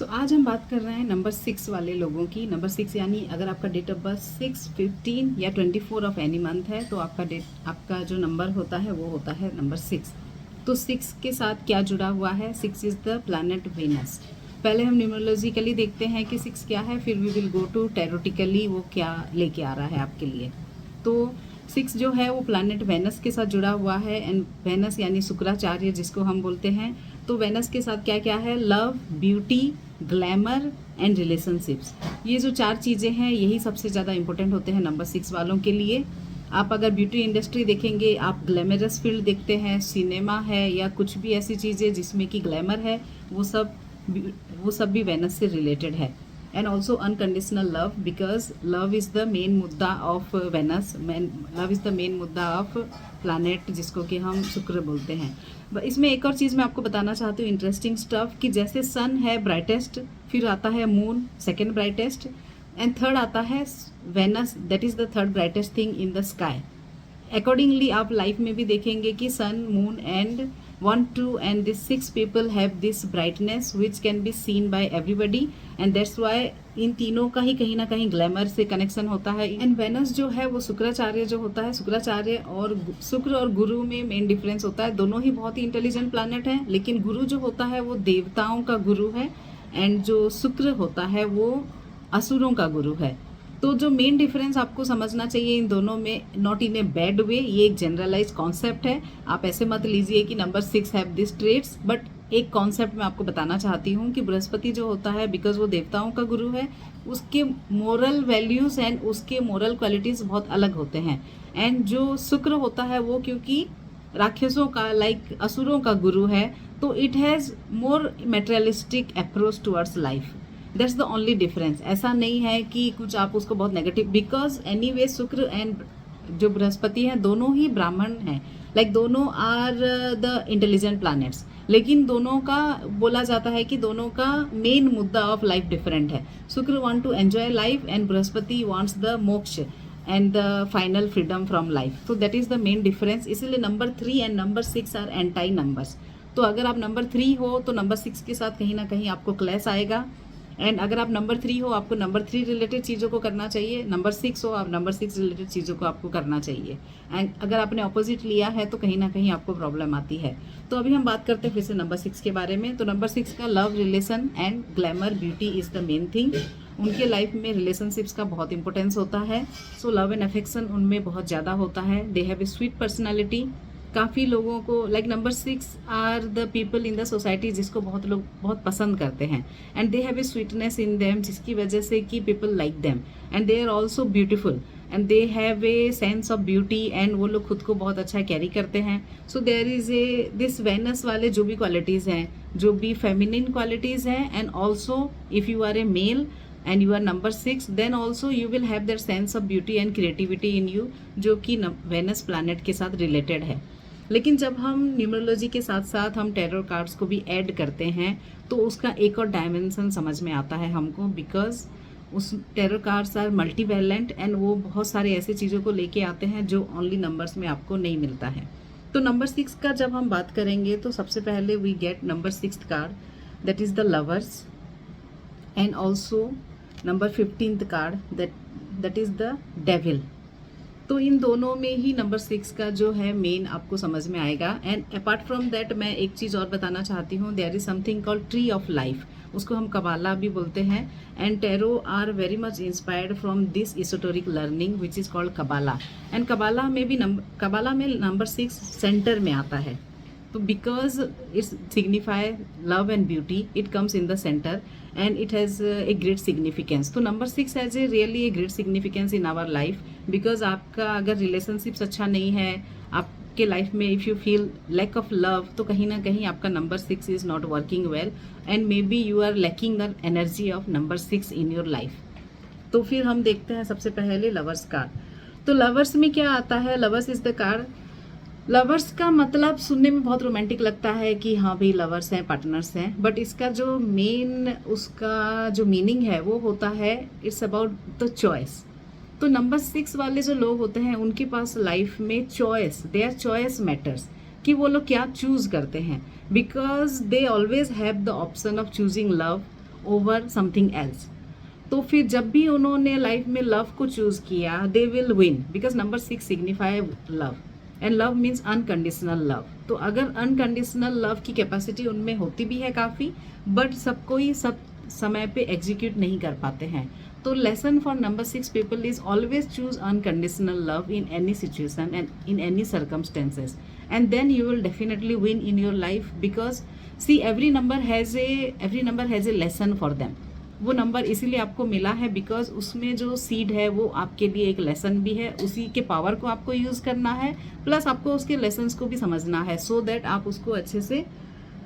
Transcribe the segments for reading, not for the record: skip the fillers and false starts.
आज हम बात कर रहे हैं नंबर 6 वाले लोगों की। नंबर 6 यानी अगर आपका डेट ऑफ बर्थ 6, 15 या 24 ऑफ एनी मंथ है तो आपका जो नंबर होता है वो होता है नंबर 6। तो 6 के साथ क्या जुड़ा हुआ है? 6 इज़ द प्लैनेट वेनस। पहले हम न्यूमरोलॉजिकली देखते हैं कि 6 क्या है, फिर वी विल गो टू टैरोटिकली वो क्या लेके आ रहा है आपके लिए। तो 6 जो है वो प्लैनेट वेनस के साथ जुड़ा हुआ है। एंड वेनस यानी शुक्राचार्य जिसको हम बोलते हैं। तो वेनस के साथ क्या क्या है? Love, beauty, glamour and relationships. ये जो 4 चीज़ें हैं यही सबसे ज़्यादा इंपॉर्टेंट होते हैं नंबर 6 वालों के लिए। आप अगर ब्यूटी इंडस्ट्री देखेंगे, आप ग्लैमरस फील्ड देखते हैं, सिनेमा है या कुछ भी ऐसी चीज़ें जिसमें कि ग्लैमर है, वो सब भी वेनस से रिलेटेड है। And also unconditional love, because love is the main मुद्दा of Venus. Love is the main मुद्दा ऑफ प्लानट जिसको कि हम शुक्र बोलते हैं। इसमें एक और चीज़ मैं आपको बताना चाहती हूँ, इंटरेस्टिंग स्टफ, कि जैसे सन है ब्राइटेस्ट, फिर आता है moon second brightest, and third आता है Venus, that is the third brightest thing in the sky. Accordingly आप लाइफ में भी देखेंगे कि sun, moon and 1, 2 and these 6 people have this brightness which can be seen by everybody and that's why इन तीनों का ही कहीं ना कहीं ग्लैमर से कनेक्शन होता है। एंड वेनस जो है वो शुक्राचार्य जो होता है, शुक्राचार्य और शुक्र और गुरु में मेन डिफरेंस होता है। दोनों ही बहुत ही इंटेलिजेंट प्लैनेट हैं, लेकिन गुरु जो होता है वो देवताओं का गुरु है एंड जो शुक्र होता है वो असुरों का गुरु है। तो जो मेन डिफरेंस आपको समझना चाहिए इन दोनों में, not in a bad way, ये एक जनरलाइज कॉन्सेप्ट है। आप ऐसे मत लीजिए कि number 6 have this traits, but एक कॉन्सेप्ट मैं आपको बताना चाहती हूँ कि बृहस्पति जो होता है, बिकॉज वो देवताओं का गुरु है, उसके मोरल वैल्यूज एंड उसके मोरल क्वालिटीज बहुत अलग होते हैं। एंड जो शुक्र होता है वो क्योंकि राक्षसों का लाइक असुरों का गुरु है, तो it has more materialistic approach towards life. That's the only difference. ऐसा नहीं है कि कुछ आप उसको बहुत नेगेटिव, बिकॉज एनीवे शुक्र एंड जो बृहस्पति हैं दोनों ही ब्राह्मण हैं, लाइक दोनों आर द इंटेलिजेंट प्लैनेट्स, लेकिन दोनों का बोला जाता है कि दोनों का मेन मुद्दा ऑफ लाइफ डिफरेंट है। Shukra want to enjoy life and Brihaspati wants the moksha and the final freedom from life. तो that is the main difference. इसीलिए number 3 and number 6 are anti numbers. तो अगर आप नंबर 3 हो तो नंबर 6 के साथ कहीं ना कहीं आपको क्लैश आएगा। एंड अगर आप नंबर 3 हो, आपको नंबर 3 रिलेटेड चीज़ों को करना चाहिए। नंबर 6 हो, आप नंबर 6 रिलेटेड चीज़ों को आपको करना चाहिए। एंड अगर आपने ऑपोजिट लिया है तो कहीं ना कहीं आपको प्रॉब्लम आती है। तो अभी हम बात करते हैं फिर से नंबर 6 के बारे में। तो नंबर 6 का love, relation and glamour, beauty is the main thing. उनके लाइफ में रिलेशनशिप्स का बहुत इंपॉर्टेंस होता है। सो लव एंड अफेक्शन उनमें बहुत ज़्यादा होता है। They have a sweet personality. काफ़ी लोगों को like number 6 are the people in the society जिसको बहुत लोग बहुत पसंद करते हैं। And they have a sweetness in them, जिसकी वजह से कि people like them. And they are also beautiful and they have a sense of beauty and वो लोग खुद को बहुत अच्छा कैरी करते हैं। So there is a this Venus वाले जो भी क्वालिटीज़ हैं, जो भी फेमिनिन क्वालिटीज़ हैं, and also if you are a male and you are number 6, then also you will have that sense of beauty and creativity in you, जो कि Venus planet के साथ रिलेटेड है। लेकिन जब हम न्यूमरोलॉजी के साथ साथ हम टैरो कार्ड्स को भी ऐड करते हैं तो उसका एक और डायमेंशन समझ में आता है हमको, बिकॉज उस टैरो कार्ड्स आर मल्टीवैलेंट एंड वो बहुत सारे ऐसे चीज़ों को लेके आते हैं जो ओनली नंबर्स में आपको नहीं मिलता है। तो नंबर 6 का जब हम बात करेंगे तो सबसे पहले we get number 6 card, that is the lovers, and also number 15th card, that is the devil. तो इन दोनों में ही नंबर 6 का जो है मेन आपको समझ में आएगा। एंड अपार्ट फ्रॉम दैट मैं एक चीज़ और बताना चाहती हूँ, there is something called tree of life, उसको हम कबाला भी बोलते हैं। And tarot are very much inspired from this esoteric learning which is called Kabbalah. And Kabbalah में भी कबाला में नंबर 6 सेंटर में आता है। तो because it's signify love and beauty, it comes in the centre and it has a great significance. तो number 6 has a really a great significance in our life, because आपका अगर रिलेशनशिप्स अच्छा नहीं है, आपके लाइफ में if you feel lack of love, तो कहीं ना कहीं आपका number 6 is not working well and maybe you are lacking the energy of number 6 in your life. तो फिर हम देखते हैं सबसे पहले लवर्स कार्ड। तो लवर्स में क्या आता है? Lovers is the card. Lovers का मतलब सुनने में बहुत रोमांटिक लगता है कि हाँ भाई लवर्स हैं, पार्टनर्स हैं, बट इसका जो मेन उसका जो मीनिंग है वो होता है इट्स अबाउट द चॉइस। तो नंबर 6 वाले जो लोग होते हैं उनके पास लाइफ में चॉइस, देयर चॉइस मैटर्स, कि वो लोग क्या चूज करते हैं, because they always have the option of choosing love over something else. तो फिर जब भी उन्होंने लाइफ में लव को चूज किया, they will win, because number 6 signify love, and love means unconditional love. तो अगर अनकंडीशनल लव की कैपेसिटी उनमें होती भी है काफ़ी, बट सबको ही सब समय पे एग्जीक्यूट नहीं कर पाते हैं। तो lesson for number 6 people is always choose unconditional love in any situation and in any circumstances, and then you will definitely win in your life, because see every number has a lesson for them. वो number इसीलिए आपको मिला है because उसमें जो seed है वो आपके लिए एक लेसन भी है, उसी के पावर को आपको यूज करना है, प्लस आपको उसके लेसन्स को भी समझना है, सो दैट आप उसको अच्छे से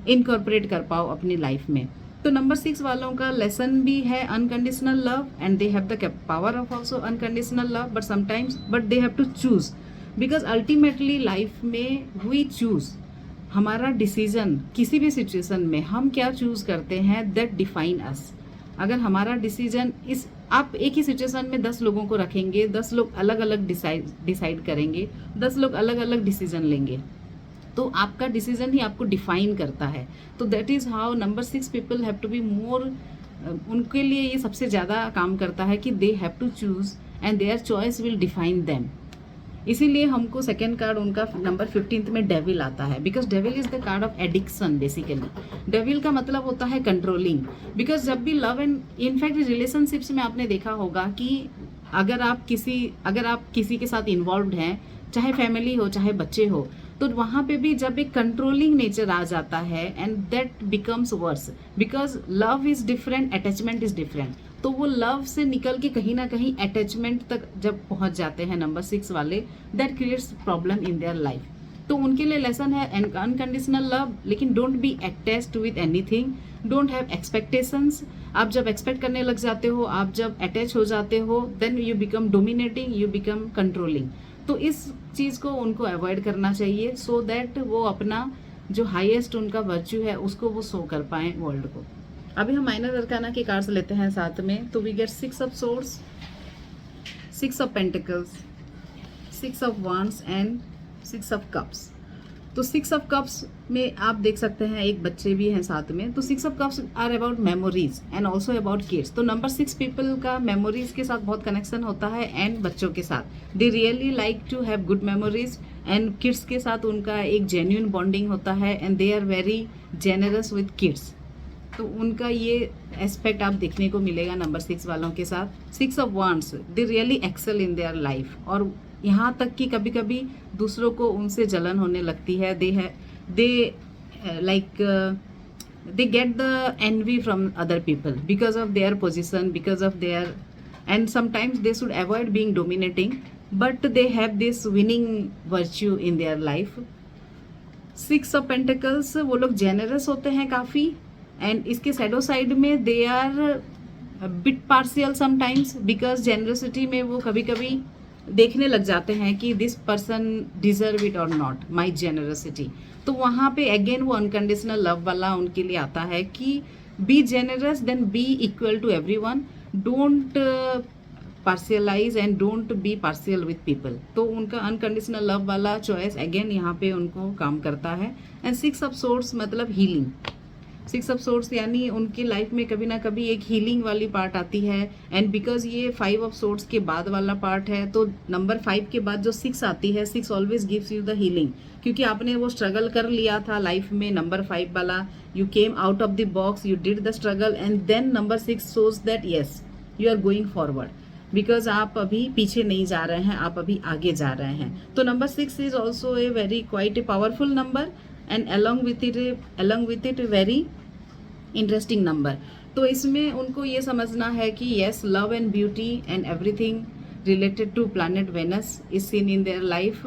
इनकॉर्पोरेट कर पाओ अपनी लाइफ में। तो नंबर 6 वालों का लेसन भी है unconditional love, and they have the power of also unconditional love, but sometimes but they have to choose, because ultimately life में वी चूज। हमारा डिसीजन किसी भी सिचुएशन में हम क्या चूज करते हैं, दैट डिफाइन अस। अगर हमारा डिसीजन इस, आप एक ही सिचुएशन में 10 लोगों को रखेंगे, 10 लोग अलग अलग डिसाइड करेंगे, 10 लोग अलग अलग डिसीजन लेंगे, तो आपका डिसीजन ही आपको डिफाइन करता है। तो that is how number 6 people have to be more, उनके लिए ये सबसे ज़्यादा काम करता है कि they have to choose and their choice will define them. इसीलिए हमको सेकेंड कार्ड उनका नंबर 15 में डेविल आता है, because devil is the card of addiction. Basically devil का मतलब होता है कंट्रोलिंग, बिकॉज जब भी लव एंड इनफैक्ट रिलेशनशिप्स में आपने देखा होगा कि अगर आप किसी के साथ इन्वॉल्व हैं, चाहे फैमिली हो चाहे बच्चे हो, तो वहाँ पे भी जब एक कंट्रोलिंग नेचर आ जाता है, and that becomes worse, because love is different, attachment is different. तो वो लव से निकल के कहीं ना कहीं अटैचमेंट तक जब पहुंच जाते हैं नंबर 6 वाले, that creates problem in their life. तो उनके लिए लेसन है अनकंडीशनल लव, लेकिन don't be attached with anything, don't have expectations. आप जब एक्सपेक्ट करने लग जाते हो, आप जब अटैच हो जाते हो, then you become dominating, you become controlling. तो इस चीज़ को उनको अवॉइड करना चाहिए, सो दैट वो अपना जो हाईएस्ट उनका वर्च्यू है उसको वो शो कर पाएँ वर्ल्ड को। अभी हम माइनर अरकाना के कार्ड्स लेते हैं साथ में, तो we get 6 of swords, 6 of pentacles, 6 of wands and 6 of cups. तो 6 ऑफ कप्स में आप देख सकते हैं एक बच्चे भी हैं साथ में। तो 6 of cups are about memories and also about kids. तो नंबर 6 पीपल का मेमोरीज के साथ बहुत कनेक्शन होता है, एंड बच्चों के साथ they really like to have good memories, and kids के साथ उनका एक जेन्युइन बॉन्डिंग होता है, and they are very generous with kids. तो उनका ये एस्पेक्ट आप देखने को मिलेगा नंबर 6 वालों के साथ। 6 of wands, they really excel in their life, और यहाँ तक कि कभी कभी दूसरों को उनसे जलन होने लगती है। They get the envy from other people because of their position, because of their, and sometimes they should avoid being dominating, but they have this winning virtue in their life. 6 of pentacles, वो लोग generous होते हैं काफ़ी, and इसके shadow side में they are bit partial sometimes, because generosity में वो कभी कभी देखने लग जाते हैं कि दिस पर्सन डिजर्व इट और नॉट माई जेनरसिटी। तो वहाँ पे अगेन वो अनकंडीशनल लव वाला उनके लिए आता है कि be generous, then be equal to everyone, don't partialise and don't be partial with people. तो उनका अनकंडीशनल लव वाला चॉइस अगेन यहाँ पे उनको काम करता है। एंड 6 ऑफ सोर्ड्स मतलब हीलिंग। 6 ऑफ सोर्ड्स यानी उनकी लाइफ में कभी ना कभी एक हीलिंग वाली पार्ट आती है, एंड बिकॉज ये 5 ऑफ सोर्ड्स के बाद वाला पार्ट है, तो नंबर 5 के बाद जो 6 आती है, 6 always gives you the healing, क्योंकि आपने वो स्ट्रगल कर लिया था लाइफ में नंबर 5 वाला, you came out of the box, you did the struggle, and then number 6 shows that yes you are going forward, because आप अभी पीछे नहीं जा रहे हैं, आप अभी आगे जा रहे हैं। तो number 6 is also a very quite a powerful number, and along with it very interesting number. तो इसमें उनको ये समझना है कि yes, love and beauty and everything related to planet Venus is seen in their life,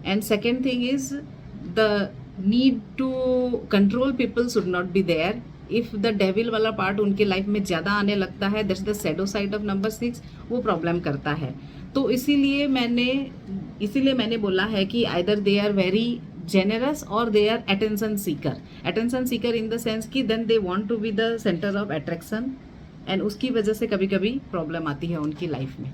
and second thing is the need to control people should not be there. If the devil वाला part उनके life में ज़्यादा आने लगता है, that's the shadow side of number 6, वो problem करता है। तो इसीलिए मैंने बोला है कि either they are very generous or they are attention seeker in the sense कि then they want to be the center of attraction, and उसकी वजह से कभी कभी प्रॉब्लम आती है उनकी लाइफ में।